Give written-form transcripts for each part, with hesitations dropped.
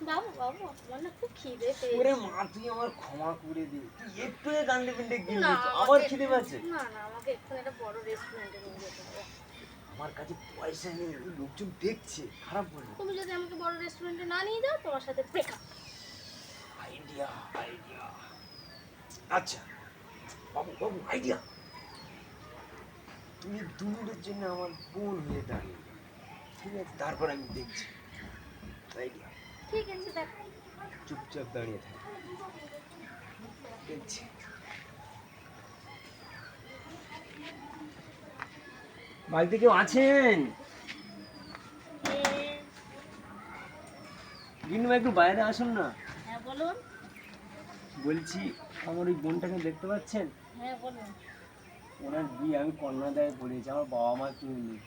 বাবু বাবু আমার না খুব খিদে ওরে পেয়েছে। মা তুই আমার ক্ষমা করে দে, তুই একটু কান্দে পিন্ডে গিয়ে না আবার খিদে পাচ্ছে। না না আমাকে এক্ষুনি একটা বড় রেস্টুরেন্টে নিয়ে যেতে হবে। আমার কাছে পয়সা নেই, লোকজন দেখছে, খারাপ বলে। তুমি যদি আমাকে বড় রেস্টুরেন্টে না নিয়ে যাও তোমার সাথে ব্রেকআপ। আইডিয়া আইডিয়া, আচ্ছা বাবু বাবু আইডিয়া, তুমি 2 মিনিটের জন্য আমার বোন হয়ে দাঁড়িয়ে, ঠিক আছে? তারপর আমি দেখছি। আইডিয়া, ঠিক আছে দেখ। চুপচাপ দাঁড়িয়ে থাক, দেখছি। বাড়িতে কেউ আছেন? বিনু ভাই একটু বাইরে আসুন না। হ্যাঁ বলুন। বলছি আমার ওই বোনটাকে দেখতে পাচ্ছেন? হ্যাঁ বলুন। ওনার বিয়ে আমি কন্যাদায়ে পড়েছি, আমার বাবা মা কেউ নেই,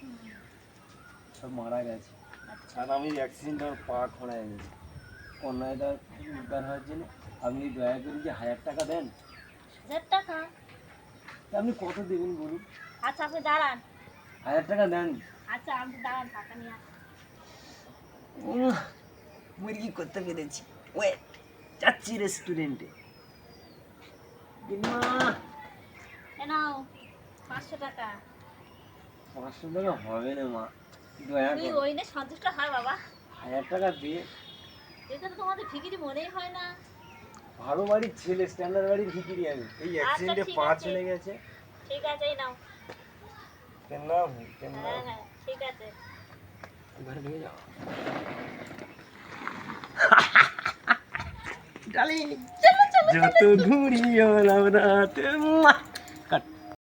সব মারা গেছে। আর আমি অ্যাক্সিডেন্টে আমার পা খোঁড়ায় গেছে। কন্যাদায় উদ্ধার হওয়ার জন্য আপনি দয়া করে যে 1000 টাকা দেন। 1000 টাকা? তা আপনি কত দেবেন বলুন? আচ্ছা আপনি দাঁড়ান। 1000 টাকা দেন। আচ্ছা আপনি দাঁড়ান, টাকা নিয়ে আসুন। মুরগি করতে পেরেছি। ওয়েট, যাচ্ছি রেস্টুরেন্টে। গিন্মা, এ নাও 500 টাকা। 500 টাকা হবে না মা, দয়া তুই করে ওই নে সন্তুষ্ট হয় বাবা। 1000 টাকা দিয়ে। এটা তো তোমাদের ভিখিরি মনেই হয় না। ভালো বাড়ির ছেলে, স্ট্যান্ডার্ড বাড়ির ভিখিরি আমি। এই অ্যাক্সিডেন্টে ঠিক পা আছে। চলে গেছে। ঠিক আছে এই নাও। কেন নাম কেন নাম হ্যাঁ হ্যাঁ ঠিক আছে। ঘরে নিয়ে যাও ডালিং, যত ঘুরি ওলাম রাতে।